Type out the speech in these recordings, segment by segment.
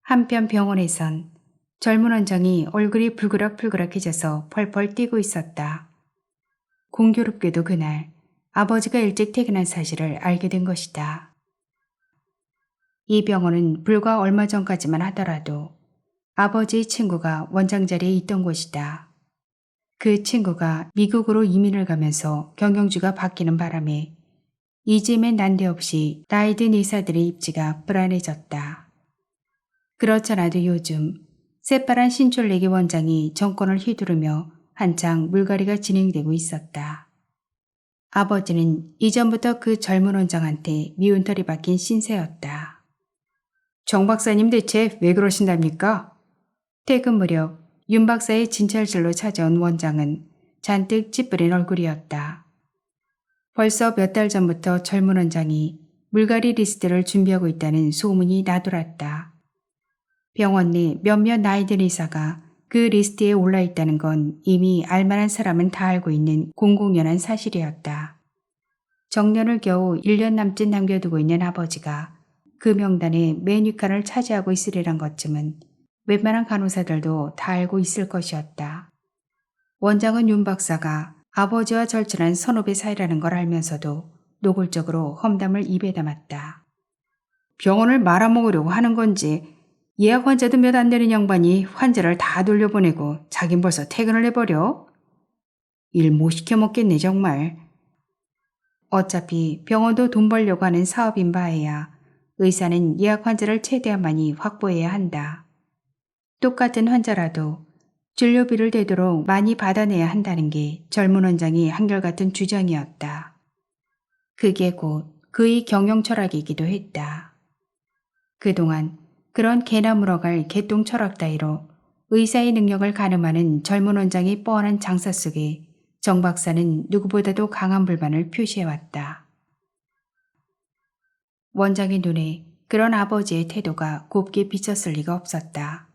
한편 병원에선 젊은 원장이 얼굴이 불그락불그락해져서 펄펄 뛰고 있었다. 공교롭게도 그날 아버지가 일찍 퇴근한 사실을 알게 된 것이다. 이 병원은 불과 얼마 전까지만 하더라도 아버지의 친구가 원장 자리에 있던 곳이다. 그 친구가 미국으로 이민을 가면서 경영주가 바뀌는 바람에 이쯤엔 난데없이 나이 든 의사들의 입지가 불안해졌다. 그렇잖아도 요즘 새파란 신촌내기 원장이 정권을 휘두르며 한창 물갈이가 진행되고 있었다. 아버지는 이전부터 그 젊은 원장한테 미운 털이 박힌 신세였다. 정 박사님 대체 왜 그러신답니까? 퇴근 무렵 윤 박사의 진찰실로 찾아온 원장은 잔뜩 찌푸린 얼굴이었다. 벌써 몇 달 전부터 젊은 원장이 물갈이 리스트를 준비하고 있다는 소문이 나돌았다. 병원 내 몇몇 나이 든 의사가 그 리스트에 올라 있다는 건 이미 알만한 사람은 다 알고 있는 공공연한 사실이었다. 정년을 겨우 1년 남짓 남겨두고 있는 아버지가 그 명단에 메뉴칸을 차지하고 있으리란 것쯤은 웬만한 간호사들도 다 알고 있을 것이었다. 원장은 윤 박사가 아버지와 절친한 선후배 사이라는 걸 알면서도 노골적으로 험담을 입에 담았다. 병원을 말아먹으려고 하는 건지 예약 환자도 몇 안 되는 양반이 환자를 다 돌려보내고 자긴 벌써 퇴근을 해버려? 일 못 시켜 먹겠네 정말. 어차피 병원도 돈 벌려고 하는 사업인 바에야 의사는 예약 환자를 최대한 많이 확보해야 한다. 똑같은 환자라도 진료비를 되도록 많이 받아내야 한다는 게 젊은 원장이 한결같은 주장이었다. 그게 곧 그의 경영 철학이기도 했다. 그동안 그런 개나 물어갈 개똥 철학 따위로 의사의 능력을 가늠하는 젊은 원장의 뻔한 장사 속에 정 박사는 누구보다도 강한 불만을 표시해왔다. 원장의 눈에 그런 아버지의 태도가 곱게 비쳤을 리가 없었다.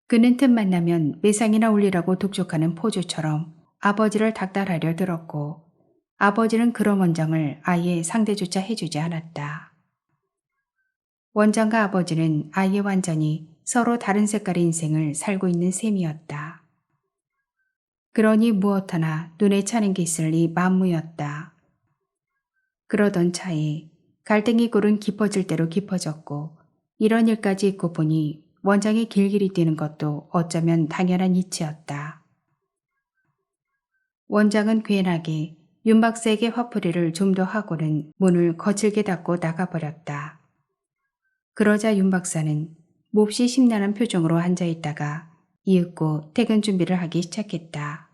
그는 틈만 나면 매상이나 올리라고 독촉하는 포주처럼 아버지를 닥달하려 들었고 아버지는 그런 원장을 아예 상대조차 해주지 않았다. 원장과 아버지는 아예 완전히 서로 다른 색깔의 인생을 살고 있는 셈이었다. 그러니 무엇 하나 눈에 차는 게 있을 리 만무였다. 그러던 차에 갈등이 꼴은 깊어질 대로 깊어졌고 이런 일까지 있고 보니 원장이 길길이 뛰는 것도 어쩌면 당연한 이치였다. 원장은 괜하게 윤 박사에게 화풀이를 좀 더 하고는 문을 거칠게 닫고 나가버렸다. 그러자 윤 박사는 몹시 심란한 표정으로 앉아있다가 이윽고 퇴근 준비를 하기 시작했다.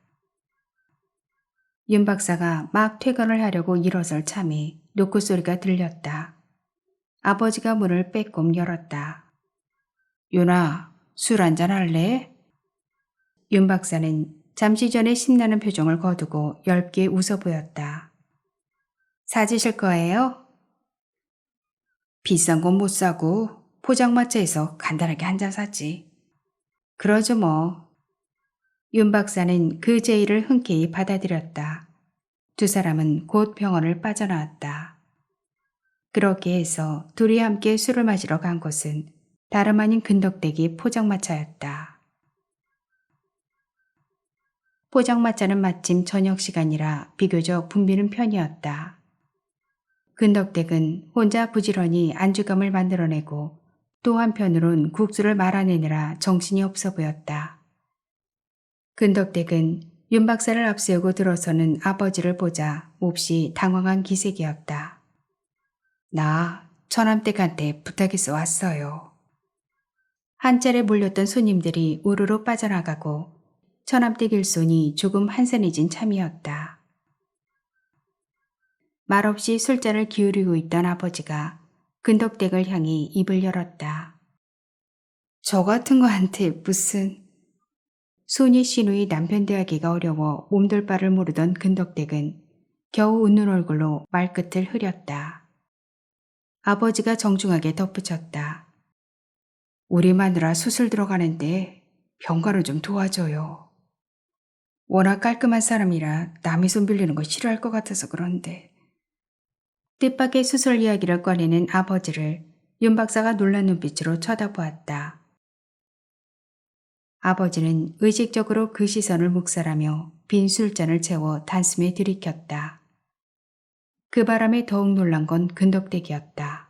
윤 박사가 막 퇴근을 하려고 일어설 참에 노크 소리가 들렸다. 아버지가 문을 빼꼼 열었다. 윤아, 술 한잔 할래? 윤 박사는 잠시 전에 심란한 표정을 거두고 엷게 웃어 보였다. 사주실 거예요? 비싼 건 못 사고 포장마차에서 간단하게 한 잔 샀지. 그러죠 뭐. 윤 박사는 그 제의를 흔쾌히 받아들였다. 두 사람은 곧 병원을 빠져나왔다. 그렇게 해서 둘이 함께 술을 마시러 간 곳은 다름 아닌 근덕대기 포장마차였다. 포장마차는 마침 저녁 시간이라 비교적 붐비는 편이었다. 근덕댁은 혼자 부지런히 안주감을 만들어내고 또 한편으론 국수를 말아내느라 정신이 없어 보였다. 근덕댁은 윤 박사를 앞세우고 들어서는 아버지를 보자 몹시 당황한 기색이었다. 나 처남댁한테 부탁해서 왔어요. 한 차례 몰렸던 손님들이 우르르 빠져나가고 처남댁 일손이 조금 한산해진 참이었다. 말없이 술잔을 기울이고 있던 아버지가 근덕댁을 향해 입을 열었다. 저 같은 거한테 무슨... 손이 신우의 남편 대하기가 어려워 몸둘 바를 모르던 근덕댁은 겨우 웃는 얼굴로 말끝을 흐렸다. 아버지가 정중하게 덧붙였다. 우리 마누라 수술 들어가는데 병가를 좀 도와줘요. 워낙 깔끔한 사람이라 남의 손 빌리는 거 싫어할 것 같아서 그런데. 뜻밖의 수술 이야기를 꺼내는 아버지를 윤 박사가 놀란 눈빛으로 쳐다보았다. 아버지는 의식적으로 그 시선을 묵살하며 빈 술잔을 채워 단숨에 들이켰다. 그 바람에 더욱 놀란 건 근덕댁이었다.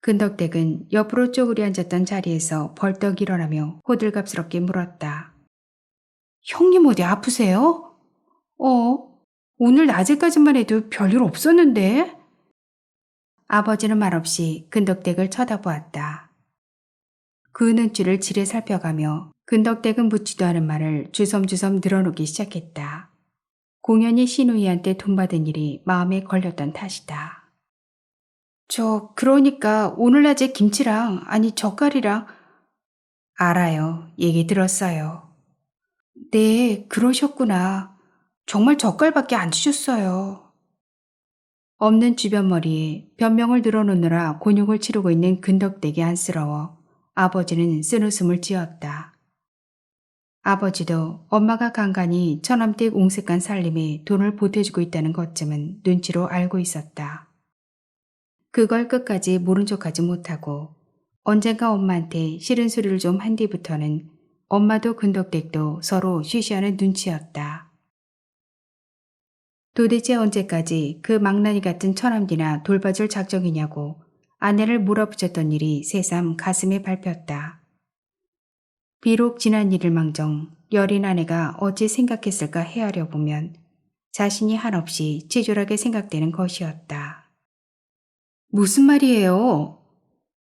근덕댁은 옆으로 쪼그려 앉았던 자리에서 벌떡 일어나며 호들갑스럽게 물었다. 형님 어디 아프세요? 오늘 낮에까지만 해도 별일 없었는데? 아버지는 말없이 근덕댁을 쳐다보았다. 그 눈치를 지레 살펴가며 근덕댁은 묻지도 않은 말을 주섬주섬 늘어놓기 시작했다. 공연히 신우이한테 돈 받은 일이 마음에 걸렸던 탓이다. 그러니까 오늘 낮에 김치랑, 아니 젓갈이랑. 알아요. 얘기 들었어요. 네, 그러셨구나. 정말 젓갈밖에 안 주셨어요. 없는 주변머리에 변명을 늘어놓느라 곤욕을 치르고 있는 근덕댁이 안쓰러워 아버지는 쓴웃음을 지었다. 아버지도 엄마가 간간히 처남댁 옹색한 살림에 돈을 보태주고 있다는 것쯤은 눈치로 알고 있었다. 그걸 끝까지 모른 척하지 못하고 언젠가 엄마한테 싫은 소리를 좀 한 뒤부터는 엄마도 근덕댁도 서로 쉬쉬하는 눈치였다. 도대체 언제까지 그 망나니 같은 처남디나 돌봐줄 작정이냐고 아내를 몰아붙였던 일이 새삼 가슴에 밟혔다. 비록 지난 일을 망정 여린 아내가 어찌 생각했을까 헤아려 보면 자신이 한없이 치졸하게 생각되는 것이었다. 무슨 말이에요?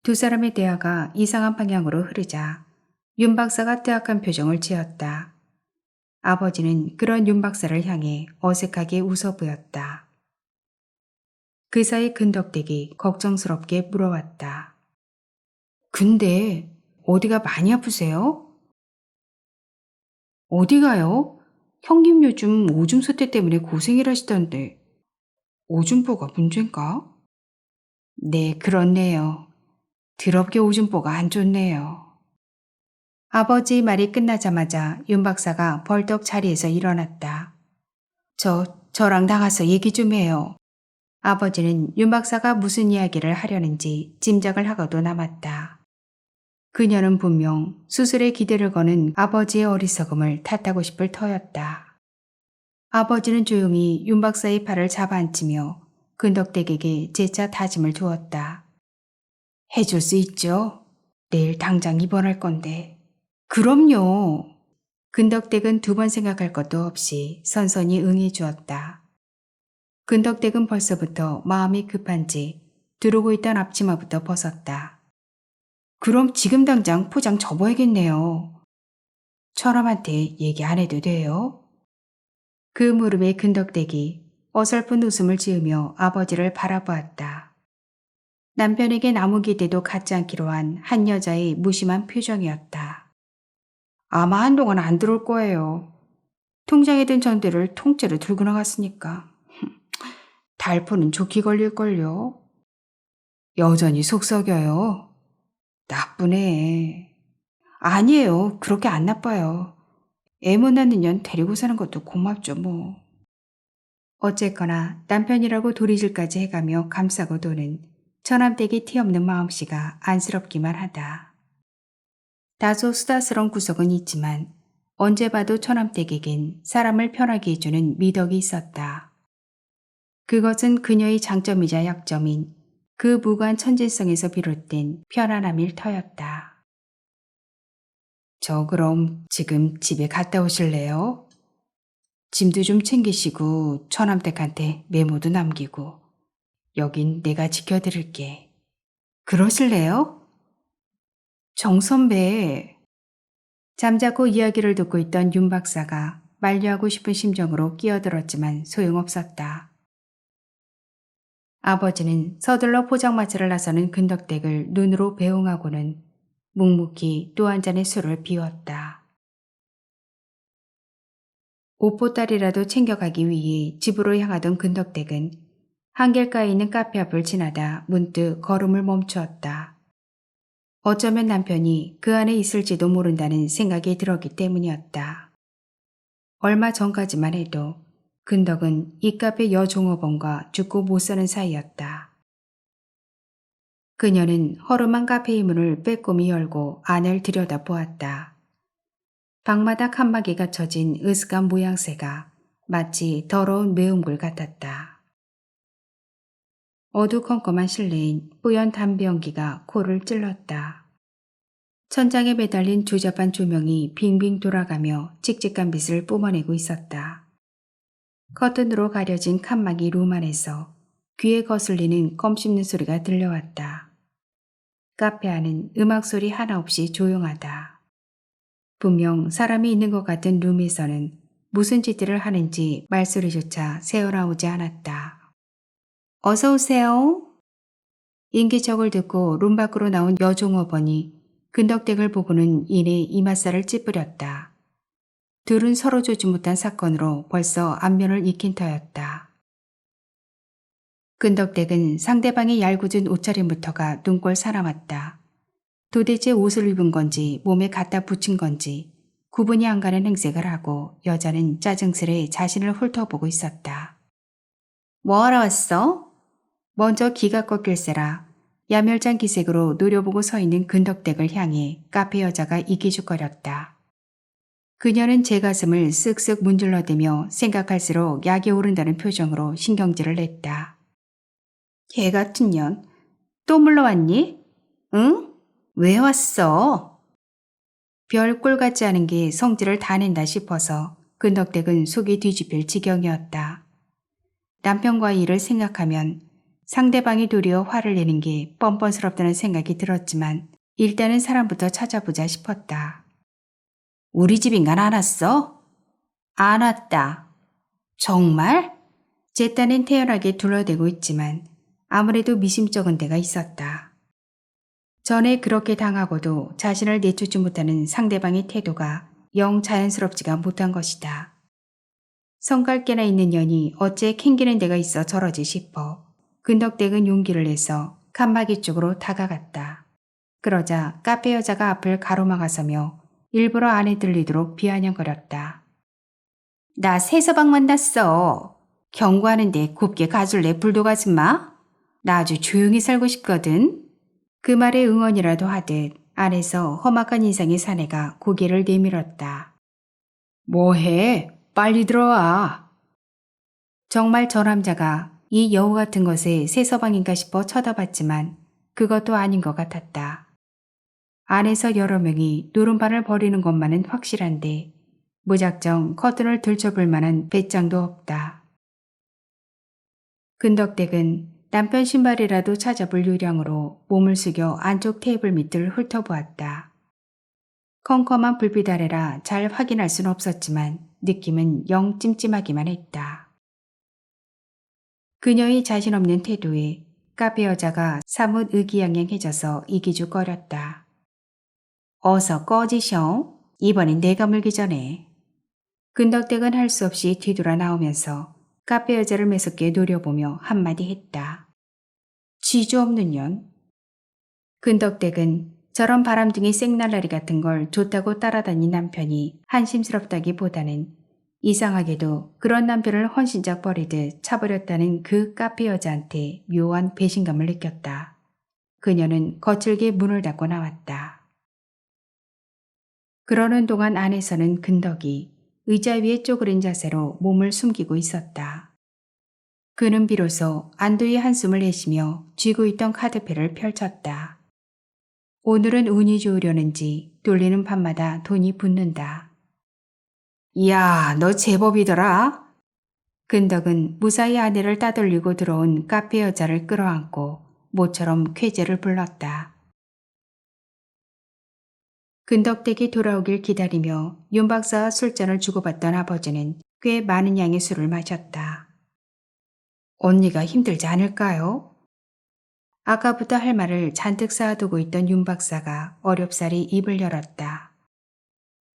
두 사람의 대화가 이상한 방향으로 흐르자 윤 박사가 뜨악한 표정을 지었다. 아버지는 그런 윤 박사를 향해 어색하게 웃어 보였다. 그 사이 근덕댁이 걱정스럽게 물어왔다. 근데 어디가 많이 아프세요? 어디가요? 형님 요즘 오줌 소태 때문에 고생을 하시던데 오줌보가 문제인가? 네, 그렇네요. 더럽게 오줌보가 안 좋네요. 아버지 말이 끝나자마자 윤 박사가 벌떡 자리에서 일어났다. 저랑 나가서 얘기 좀 해요. 아버지는 윤 박사가 무슨 이야기를 하려는지 짐작을 하고도 남았다. 그녀는 분명 수술에 기대를 거는 아버지의 어리석음을 탓하고 싶을 터였다. 아버지는 조용히 윤 박사의 팔을 잡아앉히며 근덕댁에게 재차 다짐을 두었다. 해줄 수 있죠? 내일 당장 입원할 건데. 그럼요. 근덕댁은 두 번 생각할 것도 없이 선선히 응해 주었다. 근덕댁은 벌써부터 마음이 급한지 두르고 있던 앞치마부터 벗었다. 그럼 지금 당장 포장 접어야겠네요. 처남한테 얘기 안 해도 돼요? 그 무릎에 근덕댁이 어설픈 웃음을 지으며 아버지를 바라보았다. 남편에게 아무 기대도 갖지 않기로 한 한 여자의 무심한 표정이었다. 아마 한동안 안 들어올 거예요. 통장에 든 전대를 통째로 들고 나갔으니까. 달포는 좋게 걸릴걸요. 여전히 속 썩여요. 나쁘네. 아니에요. 그렇게 안 나빠요. 애 못 낳는 년 데리고 사는 것도 고맙죠 뭐. 어쨌거나 남편이라고 도리질까지 해가며 감싸고 도는 처남댁이 티없는 마음씨가 안쓰럽기만 하다. 다소 수다스러운 구석은 있지만 언제 봐도 처남댁에겐 사람을 편하게 해주는 미덕이 있었다. 그것은 그녀의 장점이자 약점인 그 무관 천진성에서 비롯된 편안함일 터였다. 저 그럼 지금 집에 갔다 오실래요? 짐도 좀 챙기시고 처남댁한테 메모도 남기고 여긴 내가 지켜드릴게. 그러실래요? 정 선배. 잠자코 이야기를 듣고 있던 윤 박사가 만류하고 싶은 심정으로 끼어들었지만 소용없었다. 아버지는 서둘러 포장마차를 나서는 근덕댁을 눈으로 배웅하고는 묵묵히 또 한 잔의 술을 비웠다. 옷보따리라도 챙겨가기 위해 집으로 향하던 근덕댁은 한길가에 있는 카페 앞을 지나다 문득 걸음을 멈추었다. 어쩌면 남편이 그 안에 있을지도 모른다는 생각이 들었기 때문이었다. 얼마 전까지만 해도 근덕은 이 카페 여종업원과 죽고 못 사는 사이였다. 그녀는 허름한 카페의 문을 빼꼼히 열고 안을 들여다보았다. 방마다 칸막이가 쳐진 으스간 모양새가 마치 더러운 매운굴 같았다. 어두컴컴한 실내인 뿌연 담배 연기가 코를 찔렀다. 천장에 매달린 조잡한 조명이 빙빙 돌아가며 칙칙한 빛을 뿜어내고 있었다. 커튼으로 가려진 칸막이 룸 안에서 귀에 거슬리는 껌 씹는 소리가 들려왔다. 카페 안은 음악 소리 하나 없이 조용하다. 분명 사람이 있는 것 같은 룸에서는 무슨 짓들을 하는지 말소리조차 새어나오지 않았다. 어서 오세요. 인기척을 듣고 룸 밖으로 나온 여종업원이 근덕댁을 보고는 이내 이맛살을 찌푸렸다. 둘은 서로 조지 못한 사건으로 벌써 안면을 익힌 터였다. 근덕댁은 상대방의 얄궂은 옷차림부터가 눈꼴 사나웠다. 도대체 옷을 입은 건지 몸에 갖다 붙인 건지 구분이 안 가는 행색을 하고 여자는 짜증스레 자신을 훑어보고 있었다. 뭐하러 왔어? 먼저 기가 꺾일세라 야멸장 기색으로 노려보고 서 있는 근덕댁을 향해 카페 여자가 이기죽거렸다. 그녀는 제 가슴을 쓱쓱 문질러대며 생각할수록 약이 오른다는 표정으로 신경질을 냈다. 개 같은 년, 또 물러왔니? 응? 왜 왔어? 별 꼴 같지 않은 게 성질을 다 낸다 싶어서 근덕댁은 속이 뒤집힐 지경이었다. 남편과의 일을 생각하면 상대방이 도리어 화를 내는 게 뻔뻔스럽다는 생각이 들었지만 일단은 사람부터 찾아보자 싶었다. 우리 집인간 안 왔어? 안 왔다. 정말? 제 딴엔 태연하게 둘러대고 있지만 아무래도 미심쩍은 데가 있었다. 전에 그렇게 당하고도 자신을 내쫓지 못하는 상대방의 태도가 영 자연스럽지가 못한 것이다. 성깔깨나 있는 년이 어째 캥기는 데가 있어 저러지 싶어 근덕댁은 용기를 내서 칸막이 쪽으로 다가갔다. 그러자 카페 여자가 앞을 가로막아서며 일부러 안에 들리도록 비아냥거렸다. 나 세서방 만났어. 경고하는데 곱게 가줄래 불독 아줌마? 나 아주 조용히 살고 싶거든. 그 말에 응언이라도 하듯 안에서 험악한 인상의 사내가 고개를 내밀었다. 뭐해? 빨리 들어와. 정말 저 남자가 이 여우 같은 것에 새서방인가 싶어 쳐다봤지만 그것도 아닌 것 같았다. 안에서 여러 명이 노름반을 벌이는 것만은 확실한데 무작정 커튼을 들춰볼 만한 배짱도 없다. 근덕댁은 남편 신발이라도 찾아볼 요량으로 몸을 숙여 안쪽 테이블 밑을 훑어보았다. 컴컴한 불빛 아래라 잘 확인할 순 없었지만 느낌은 영 찜찜하기만 했다. 그녀의 자신 없는 태도에 카페 여자가 사뭇 의기양양해져서 이기죽거렸다. 어서 꺼지셔. 이번엔 내가 물기 전에. 근덕댁은 할 수 없이 뒤돌아 나오면서 카페 여자를 매섭게 노려보며 한마디 했다. 지주 없는 년. 근덕댁은 저런 바람둥이 생날라리 같은 걸 좋다고 따라다닌 남편이 한심스럽다기보다는 이상하게도 그런 남편을 헌신작 버리듯 차버렸다는 그 카페 여자한테 묘한 배신감을 느꼈다. 그녀는 거칠게 문을 닫고 나왔다. 그러는 동안 안에서는 근덕이 의자 위에 쪼그린 자세로 몸을 숨기고 있었다. 그는 비로소 안도의 한숨을 내쉬며 쥐고 있던 카드패를 펼쳤다. 오늘은 운이 좋으려는지 돌리는 밤마다 돈이 붙는다. 이야, 너 제법이더라. 근덕은 무사히 아내를 따돌리고 들어온 카페 여자를 끌어안고 모처럼 쾌재를 불렀다. 근덕댁이 돌아오길 기다리며 윤 박사와 술잔을 주고받던 아버지는 꽤 많은 양의 술을 마셨다. 언니가 힘들지 않을까요? 아까부터 할 말을 잔뜩 쌓아두고 있던 윤 박사가 어렵사리 입을 열었다.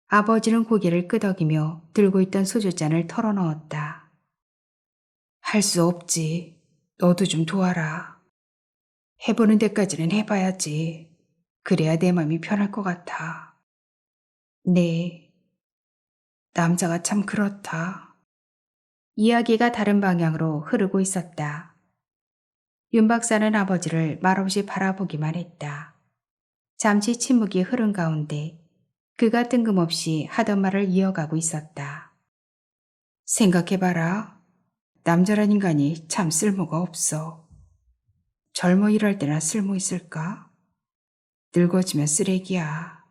아버지는 고개를 끄덕이며 들고 있던 소주잔을 털어넣었다. 할 수 없지. 너도 좀 도와라. 해보는 데까지는 해봐야지. 그래야 내 맘이 편할 것 같아. 네. 남자가 참 그렇다. 이야기가 다른 방향으로 흐르고 있었다. 윤 박사는 아버지를 말없이 바라보기만 했다. 잠시 침묵이 흐른 가운데 그가 뜬금없이 하던 말을 이어가고 있었다. 생각해봐라. 남자란 인간이 참 쓸모가 없어. 젊어 일할 때나 쓸모 있을까? 늙어지면 쓰레기야.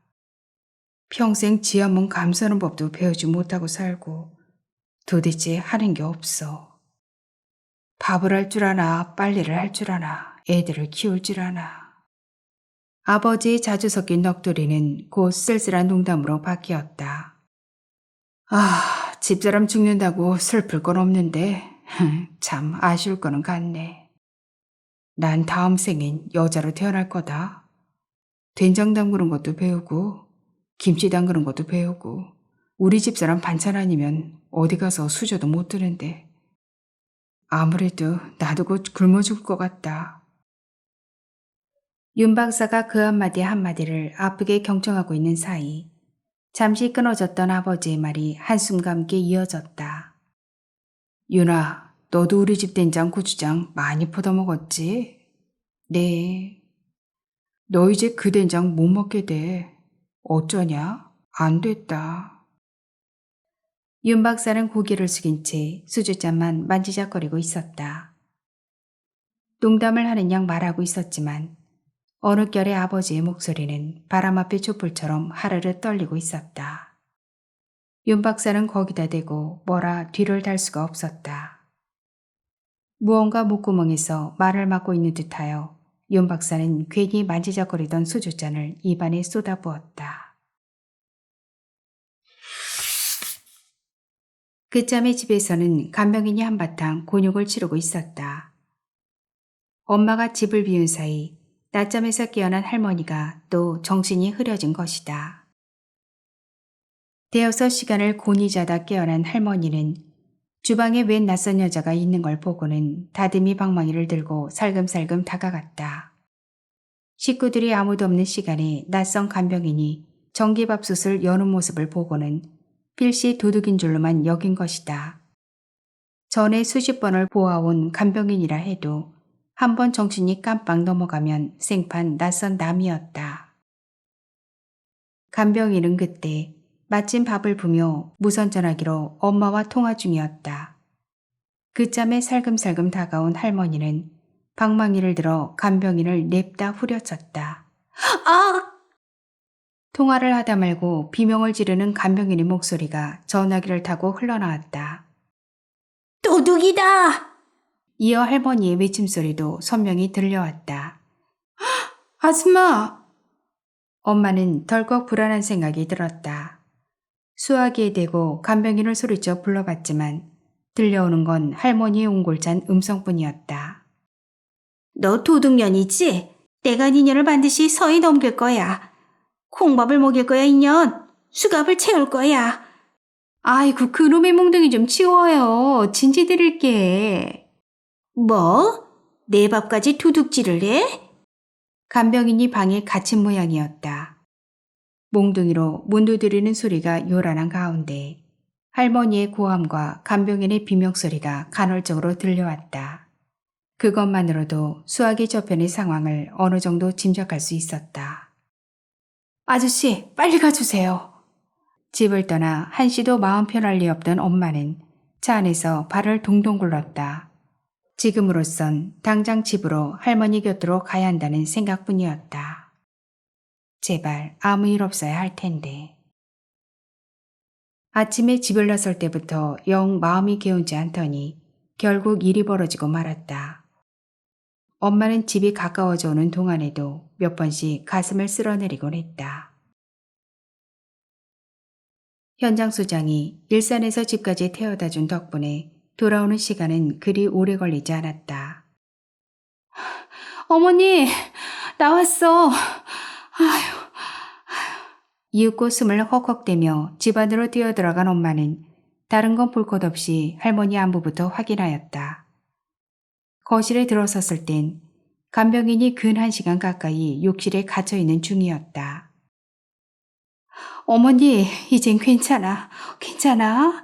평생 지 한 몸 감싸는 법도 배우지 못하고 살고 도대체 하는 게 없어. 밥을 할 줄 아나, 빨래를 할 줄 아나, 애들을 키울 줄 아나. 아버지의 자주 섞인 넋두리는 곧 쓸쓸한 농담으로 바뀌었다. 아, 집사람 죽는다고 슬플 건 없는데 참 아쉬울 거는 같네. 난 다음 생엔 여자로 태어날 거다. 된장 담그는 것도 배우고 김치 담그는 것도 배우고 우리 집사람 반찬 아니면 어디 가서 수저도 못 드는데 아무래도 나도 곧 굶어 죽을 것 같다. 윤 박사가 그 한마디 한마디를 아프게 경청하고 있는 사이 잠시 끊어졌던 아버지의 말이 한숨과 함께 이어졌다. 윤아, 너도 우리 집 된장 고추장 많이 퍼더먹었지? 네. 너 이제 그 된장 못 먹게 돼. 어쩌냐? 안 됐다. 윤 박사는 고개를 숙인 채 수주잔만 만지작거리고 있었다. 농담을 하는 양 말하고 있었지만 어느 결의 아버지의 목소리는 바람 앞의 촛불처럼 하르르 떨리고 있었다. 윤 박사는 거기다 대고 뭐라 뒤를 달 수가 없었다. 무언가 목구멍에서 말을 막고 있는 듯하여 윤 박사는 괜히 만지작거리던 수주잔을 입안에 쏟아부었다. 그짬에 집에서는 간병인이 한바탕 곤욕을 치르고 있었다. 엄마가 집을 비운 사이 낮잠에서 깨어난 할머니가 또 정신이 흐려진 것이다. 대여섯 시간을 곤히 자다 깨어난 할머니는 주방에 웬 낯선 여자가 있는 걸 보고는 다듬이 방망이를 들고 살금살금 다가갔다. 식구들이 아무도 없는 시간에 낯선 간병인이 전기밥솥을 여는 모습을 보고는 필시 도둑인 줄로만 여긴 것이다. 전에 수십 번을 보아온 간병인이라 해도 한 번 정신이 깜빡 넘어가면 생판 낯선 남이었다. 간병인은 그때 마침 밥을 부며 무선 전화기로 엄마와 통화 중이었다. 그짬에 살금살금 다가온 할머니는 방망이를 들어 간병인을 냅다 후려쳤다. 아! 통화를 하다 말고 비명을 지르는 간병인의 목소리가 전화기를 타고 흘러나왔다. 도둑이다! 이어 할머니의 외침소리도 선명히 들려왔다. 아줌마! 엄마는 덜컥 불안한 생각이 들었다. 수화기에 대고 간병인을 소리쳐 불러봤지만 들려오는 건 할머니의 옹골찬 음성뿐이었다. 너 도둑년이지? 내가 니년을 반드시 서히 넘길 거야. 콩밥을 먹일 거야, 이년. 수갑을 채울 거야. 아이고, 그놈의 몽둥이 좀 치워요. 진지 드릴게. 뭐? 내 밥까지 도둑질을 해? 간병인이 방에 갇힌 모양이었다. 몽둥이로 문 두드리는 소리가 요란한 가운데 할머니의 고함과 간병인의 비명소리가 간헐적으로 들려왔다. 그것만으로도 수화기 저편의 상황을 어느 정도 짐작할 수 있었다. 아저씨, 빨리 가주세요. 집을 떠나 한시도 마음 편할 리 없던 엄마는 차 안에서 발을 동동 굴렀다. 지금으로선 당장 집으로 할머니 곁으로 가야 한다는 생각뿐이었다. 제발 아무 일 없어야 할 텐데. 아침에 집을 나설 때부터 영 마음이 개운지 않더니 결국 일이 벌어지고 말았다. 엄마는 집이 가까워져 오는 동안에도 몇 번씩 가슴을 쓸어내리곤 했다. 현장 소장이 일산에서 집까지 태워다 준 덕분에 돌아오는 시간은 그리 오래 걸리지 않았다. 어머니, 나왔어. 아휴. 이윽고 숨을 헉헉대며 집 안으로 뛰어들어간 엄마는 다른 건 볼 것 없이 할머니 안부부터 확인하였다. 거실에 들어섰을 땐 간병인이 근 1시간 가까이 욕실에 갇혀있는 중이었다. 어머니, 이젠 괜찮아. 괜찮아?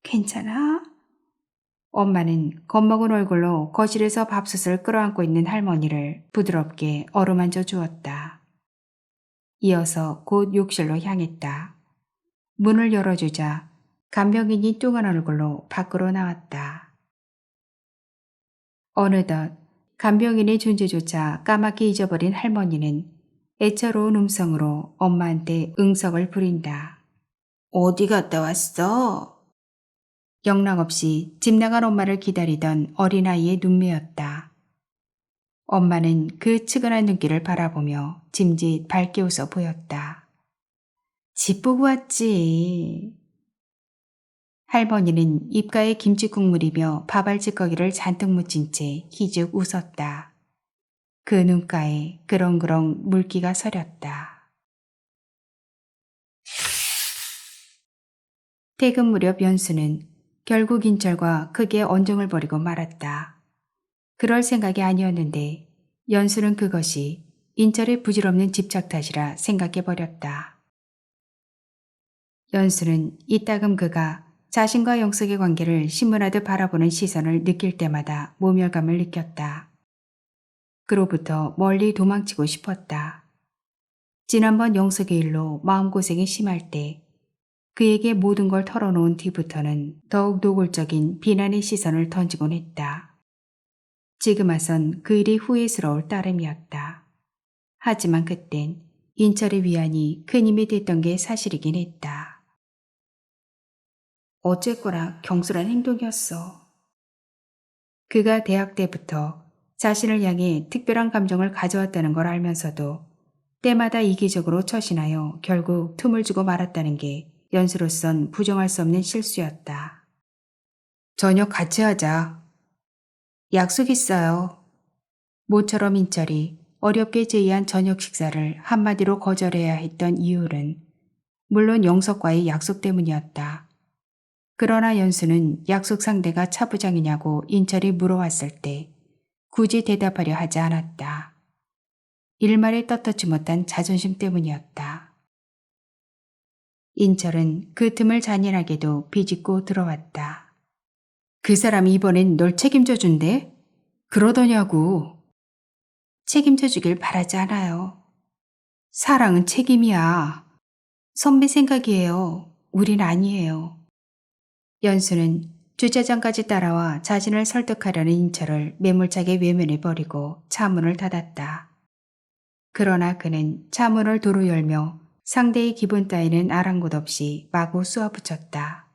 괜찮아. 엄마는 겁먹은 얼굴로 거실에서 밥솥을 끌어안고 있는 할머니를 부드럽게 어루만져 주었다. 이어서 곧 욕실로 향했다. 문을 열어주자 간병인이 뚱한 얼굴로 밖으로 나왔다. 어느덧 간병인의 존재조차 까맣게 잊어버린 할머니는 애처로운 음성으로 엄마한테 응석을 부린다. 어디 갔다 왔어? 영락없이 집 나간 엄마를 기다리던 어린아이의 눈매였다. 엄마는 그 측은한 눈길을 바라보며 짐짓 밝게 웃어 보였다. 집 보고 왔지. 할머니는 입가에 김치 국물이며 밥알찌꺼기를 잔뜩 묻힌 채 희죽 웃었다. 그 눈가에 그렁그렁 물기가 서렸다. 퇴근 무렵 연수는 결국 인철과 크게 언쟁을 벌이고 말았다. 그럴 생각이 아니었는데 연수는 그것이 인철의 부질없는 집착 탓이라 생각해버렸다. 연수는 이따금 그가 자신과 영석의 관계를 신문하듯 바라보는 시선을 느낄 때마다 모멸감을 느꼈다. 그로부터 멀리 도망치고 싶었다. 지난번 영석의 일로 마음고생이 심할 때 그에게 모든 걸 털어놓은 뒤부터는 더욱 노골적인 비난의 시선을 던지곤 했다. 지금 와선 그 일이 후회스러울 따름이었다. 하지만 그땐 인철의 위안이 큰 힘이 됐던 게 사실이긴 했다. 어쨌거나 경솔한 행동이었어. 그가 대학 때부터 자신을 향해 특별한 감정을 가져왔다는 걸 알면서도 때마다 이기적으로 처신하여 결국 틈을 주고 말았다는 게 연수로선 부정할 수 없는 실수였다. 저녁 같이 하자. 약속 있어요. 모처럼 인철이 어렵게 제의한 저녁 식사를 한마디로 거절해야 했던 이유는 물론 영석과의 약속 때문이었다. 그러나 연수는 약속 상대가 차부장이냐고 인철이 물어왔을 때 굳이 대답하려 하지 않았다. 일말에 떳떳지 못한 자존심 때문이었다. 인철은 그 틈을 잔인하게도 비집고 들어왔다. 그 사람이 이번엔 널 책임져 준대? 그러더냐고. 책임져 주길 바라지 않아요. 사랑은 책임이야. 선배 생각이에요. 우린 아니에요. 연수는 주차장까지 따라와 자신을 설득하려는 인철을 매몰차게 외면해버리고 차문을 닫았다. 그러나 그는 차문을 도로 열며 상대의 기분 따위는 아랑곳 없이 마구 쏘아붙였다.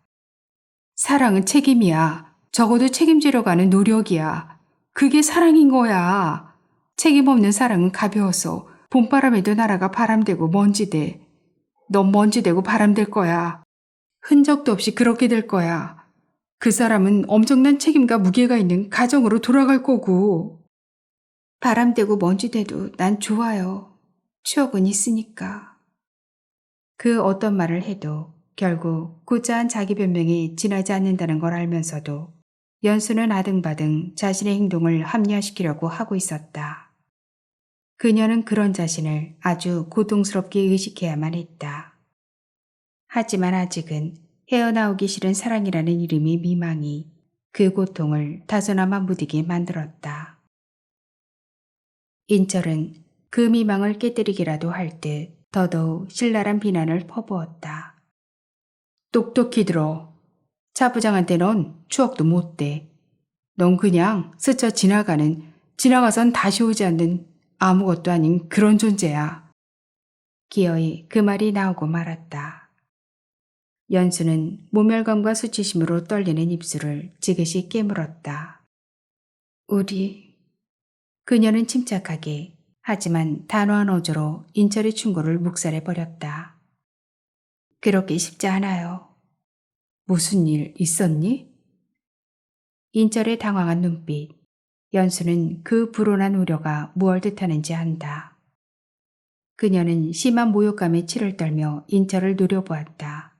사랑은 책임이야. 적어도 책임지려고 하는 노력이야. 그게 사랑인 거야. 책임 없는 사랑은 가벼워서 봄바람에도 날아가 바람되고 먼지돼. 넌 먼지되고 바람될 거야. 흔적도 없이 그렇게 될 거야. 그 사람은 엄청난 책임과 무게가 있는 가정으로 돌아갈 거고. 바람되고 먼지돼도 난 좋아요. 추억은 있으니까. 그 어떤 말을 해도 결국 구차한 자기 변명이 지나지 않는다는 걸 알면서도 연수는 아등바등 자신의 행동을 합리화시키려고 하고 있었다. 그녀는 그런 자신을 아주 고통스럽게 의식해야만 했다. 하지만 아직은 헤어나오기 싫은 사랑이라는 이름의 미망이 그 고통을 다소나마 무디게 만들었다. 인철은 그 미망을 깨뜨리기라도 할 듯 더더욱 신랄한 비난을 퍼부었다. 똑똑히 들어. 차 부장한테 넌 추억도 못 돼. 넌 그냥 스쳐 지나가선 다시 오지 않는 아무것도 아닌 그런 존재야. 기어이 그 말이 나오고 말았다. 연수는 모멸감과 수치심으로 떨리는 입술을 지그시 깨물었다. 우리... 그녀는 침착하게 하지만 단호한 어조로 인철의 충고를 묵살해버렸다. 그렇게 쉽지 않아요. 무슨 일 있었니? 인철의 당황한 눈빛. 연수는 그 불온한 우려가 무얼 뜻하는지 안다. 그녀는 심한 모욕감에 치를 떨며 인철을 노려보았다.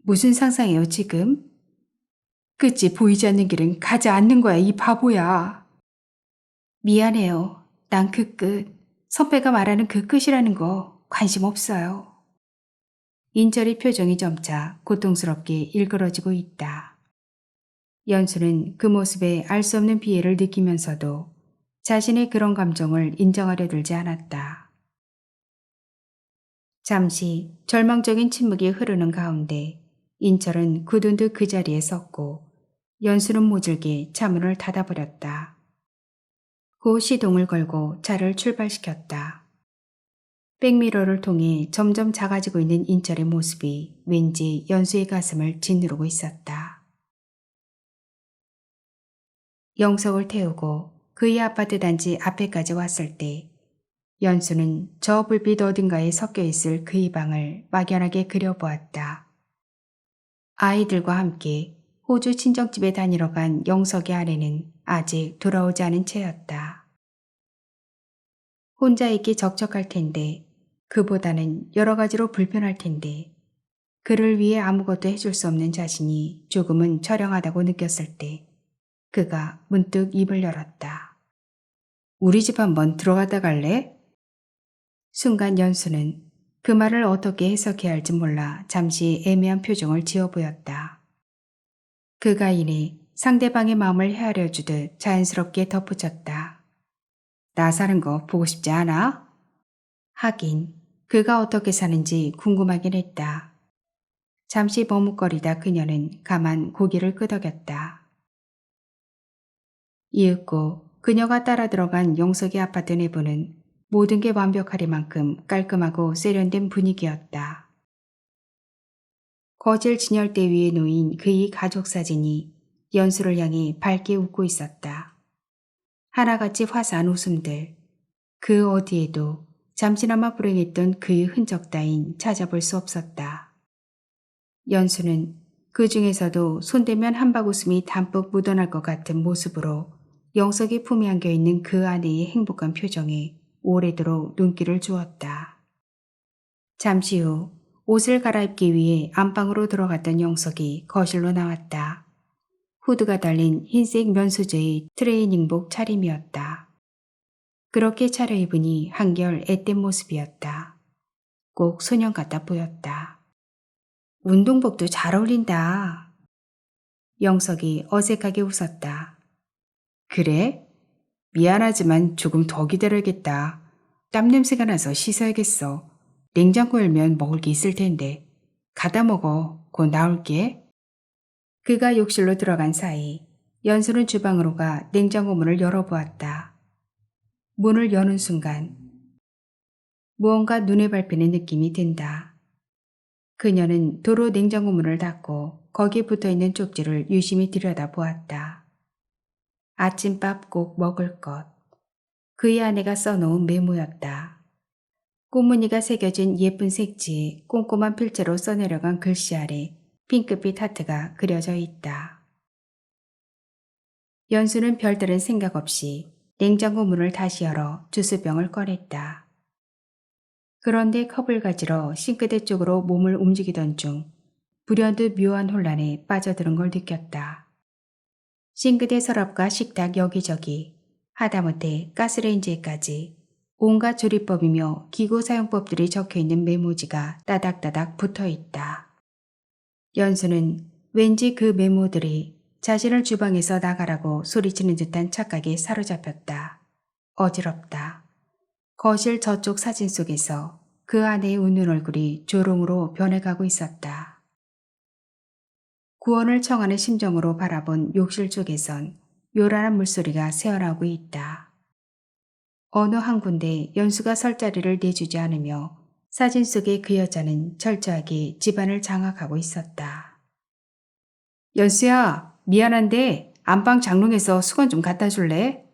무슨 상상이에요 지금? 끝이 보이지 않는 길은 가지 않는 거야 이 바보야. 미안해요. 난 그 끝, 선배가 말하는 그 끝이라는 거 관심 없어요. 인철의 표정이 점차 고통스럽게 일그러지고 있다. 연수는 그 모습에 알 수 없는 비애를 느끼면서도 자신의 그런 감정을 인정하려 들지 않았다. 잠시 절망적인 침묵이 흐르는 가운데 인철은 굳은 듯 그 자리에 섰고 연수는 모질게 차문을 닫아버렸다. 고 시동을 걸고 차를 출발시켰다. 백미러를 통해 점점 작아지고 있는 인철의 모습이 왠지 연수의 가슴을 짓누르고 있었다. 영석을 태우고 그의 아파트 단지 앞에까지 왔을 때 연수는 저 불빛 어딘가에 섞여 있을 그의 방을 막연하게 그려보았다. 아이들과 함께 호주 친정집에 다니러 간 영석의 아내는 아직 돌아오지 않은 채였다. 혼자 있기 적적할 텐데, 그보다는 여러 가지로 불편할 텐데, 그를 위해 아무것도 해줄 수 없는 자신이 조금은 처량하다고 느꼈을 때 그가 문득 입을 열었다. 우리 집 한번 들어갔다 갈래? 순간 연수는 그 말을 어떻게 해석해야 할지 몰라 잠시 애매한 표정을 지어 보였다. 그가 이내 상대방의 마음을 헤아려 주듯 자연스럽게 덧붙였다. 나 사는 거 보고 싶지 않아? 하긴 그가 어떻게 사는지 궁금하긴 했다. 잠시 머뭇거리다 그녀는 가만 고개를 끄덕였다. 이윽고 그녀가 따라 들어간 영석의 아파트 내부는 모든 게 완벽하리만큼 깔끔하고 세련된 분위기였다. 거실 진열대 위에 놓인 그의 가족 사진이 연수를 향해 밝게 웃고 있었다. 하나같이 화사한 웃음들, 그 어디에도 잠시나마 불행했던 그의 흔적 따윈 찾아볼 수 없었다. 연수는 그 중에서도 손대면 한박웃음이 담뿍 묻어날 것 같은 모습으로 영석의 품에 안겨있는 그 아내의 행복한 표정에 오래도록 눈길을 주었다. 잠시 후 옷을 갈아입기 위해 안방으로 들어갔던 영석이 거실로 나왔다. 후드가 달린 흰색 면소재의 트레이닝복 차림이었다. 그렇게 차려입으니 한결 앳된 모습이었다. 꼭 소년 같아 보였다. 운동복도 잘 어울린다. 영석이 어색하게 웃었다. 그래? 미안하지만 조금 더 기다려야겠다. 땀 냄새가 나서 씻어야겠어. 냉장고 열면 먹을 게 있을 텐데. 가다 먹어. 곧 나올게. 그가 욕실로 들어간 사이 연수는 주방으로 가 냉장고 문을 열어보았다. 문을 여는 순간 무언가 눈에 밟히는 느낌이 든다. 그녀는 도로 냉장고 문을 닫고 거기에 붙어있는 쪽지를 유심히 들여다보았다. 아침밥 꼭 먹을 것. 그의 아내가 써놓은 메모였다. 꽃무늬가 새겨진 예쁜 색지에 꼼꼼한 필체로 써내려간 글씨 아래 핑크빛 하트가 그려져 있다. 연수는 별다른 생각 없이 냉장고 문을 다시 열어 주스병을 꺼냈다. 그런데 컵을 가지러 싱크대 쪽으로 몸을 움직이던 중 불현듯 묘한 혼란에 빠져드는 걸 느꼈다. 싱크대 서랍과 식탁 여기저기 하다못해 가스레인지에까지 온갖 조리법이며 기구 사용법들이 적혀있는 메모지가 따닥따닥 붙어있다. 연수는 왠지 그 메모들이 자신을 주방에서 나가라고 소리치는 듯한 착각에 사로잡혔다. 어지럽다. 거실 저쪽 사진 속에서 그 아내의 웃는 얼굴이 조롱으로 변해가고 있었다. 구원을 청하는 심정으로 바라본 욕실 쪽에선 요란한 물소리가 새어나오고 있다. 어느 한 군데 연수가 설 자리를 내주지 않으며 사진 속의 그 여자는 철저하게 집안을 장악하고 있었다. 연수야, 미안한데 안방 장롱에서 수건 좀 갖다 줄래?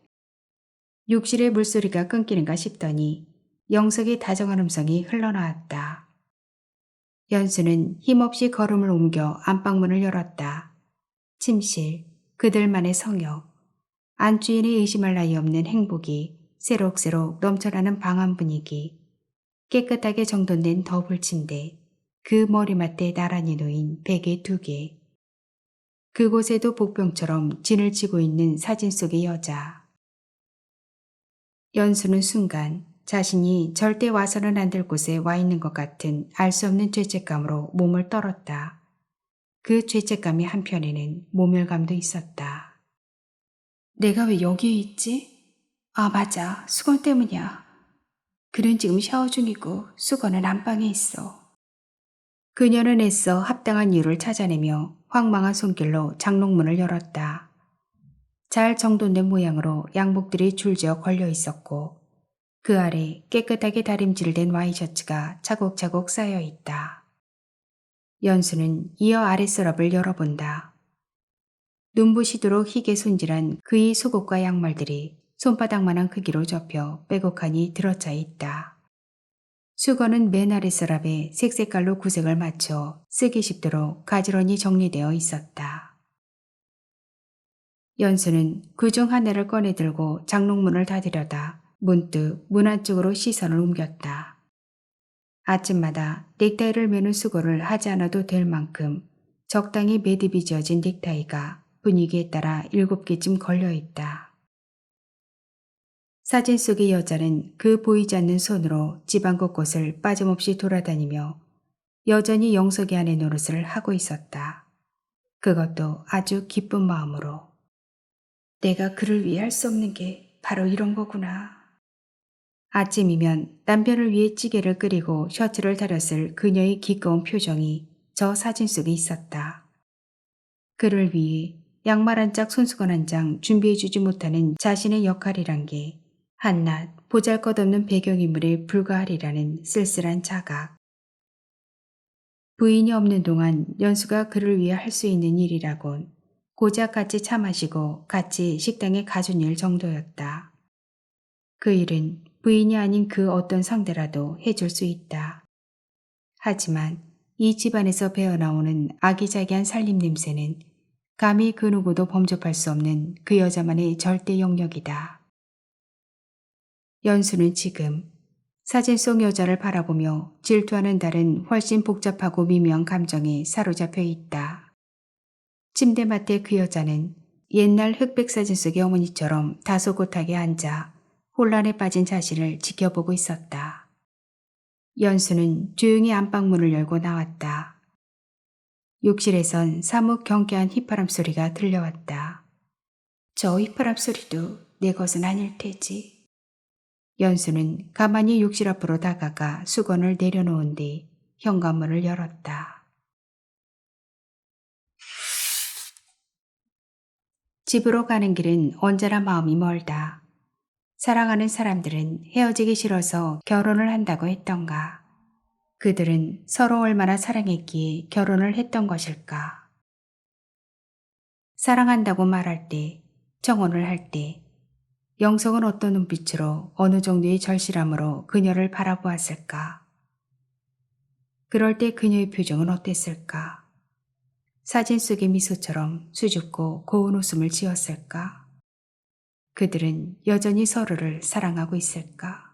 욕실의 물소리가 끊기는가 싶더니 영석의 다정한 음성이 흘러나왔다. 연수는 힘없이 걸음을 옮겨 안방문을 열었다. 침실, 그들만의 성역, 안주인이 의심할 나위 없는 행복이 새록새록 넘쳐나는 방 안 분위기, 깨끗하게 정돈된 더블 침대, 그 머리맡에 나란히 놓인 베개 2개, 그곳에도 복병처럼 진을 치고 있는 사진 속의 여자. 연수는 순간 자신이 절대 와서는 안 될 곳에 와 있는 것 같은 알 수 없는 죄책감으로 몸을 떨었다. 그 죄책감이 한편에는 모멸감도 있었다. 내가 왜 여기에 있지? 아, 맞아. 수건 때문이야. 그는 지금 샤워 중이고 수건은 안방에 있어. 그녀는 애써 합당한 이유를 찾아내며 황망한 손길로 장롱문을 열었다. 잘 정돈된 모양으로 양복들이 줄지어 걸려 있었고 그 아래 깨끗하게 다림질된 와이셔츠가 차곡차곡 쌓여 있다. 연수는 이어 아랫서랍을 열어본다. 눈부시도록 희게 손질한 그의 속옷과 양말들이 손바닥만한 크기로 접혀 빼곡하니 들어차 있다. 수건은 맨 아랫서랍에 색색깔로 구색을 맞춰 쓰기 쉽도록 가지런히 정리되어 있었다. 연수는 그중 하나를 꺼내 들고 장롱문을 닫으려다 문득 문 안쪽으로 시선을 옮겼다. 아침마다 넥타이를 매는 수고를 하지 않아도 될 만큼 적당히 매듭이 지어진 넥타이가 분위기에 따라 7개쯤 걸려있다. 사진 속의 여자는 그 보이지 않는 손으로 집안 곳곳을 빠짐없이 돌아다니며 여전히 영석이 안의 노릇을 하고 있었다. 그것도 아주 기쁜 마음으로. 내가 그를 위해 할 수 없는 게 바로 이런 거구나. 아침이면 남편을 위해 찌개를 끓이고 셔츠를 다렸을 그녀의 기꺼운 표정이 저 사진 속에 있었다. 그를 위해 양말 한 짝, 손수건 한 장 준비해주지 못하는 자신의 역할이란 게 한낱 보잘것없는 배경인물에 불과하리라는 쓸쓸한 자각. 부인이 없는 동안 연수가 그를 위해 할 수 있는 일이라곤 고작 같이 차 마시고 같이 식당에 가준 일 정도였다. 그 일은 부인이 아닌 그 어떤 상대라도 해줄 수 있다. 하지만 이 집안에서 배어나오는 아기자기한 살림 냄새는 감히 그 누구도 범접할 수 없는 그 여자만의 절대 영역이다. 연수는 지금 사진 속 여자를 바라보며 질투하는 다른 훨씬 복잡하고 미묘한 감정에 사로잡혀 있다. 침대맡에 그 여자는 옛날 흑백 사진 속의 어머니처럼 다소곳하게 앉아 혼란에 빠진 자신을 지켜보고 있었다. 연수는 조용히 안방문을 열고 나왔다. 욕실에선 사뭇 경쾌한 휘파람 소리가 들려왔다. 저 휘파람 소리도 내 것은 아닐 테지. 연수는 가만히 욕실 앞으로 다가가 수건을 내려놓은 뒤 현관문을 열었다. 집으로 가는 길은 언제나 마음이 멀다. 사랑하는 사람들은 헤어지기 싫어서 결혼을 한다고 했던가. 그들은 서로 얼마나 사랑했기에 결혼을 했던 것일까. 사랑한다고 말할 때, 청혼을 할 때, 영석은 어떤 눈빛으로 어느 정도의 절실함으로 그녀를 바라보았을까. 그럴 때 그녀의 표정은 어땠을까. 사진 속의 미소처럼 수줍고 고운 웃음을 지었을까. 그들은 여전히 서로를 사랑하고 있을까.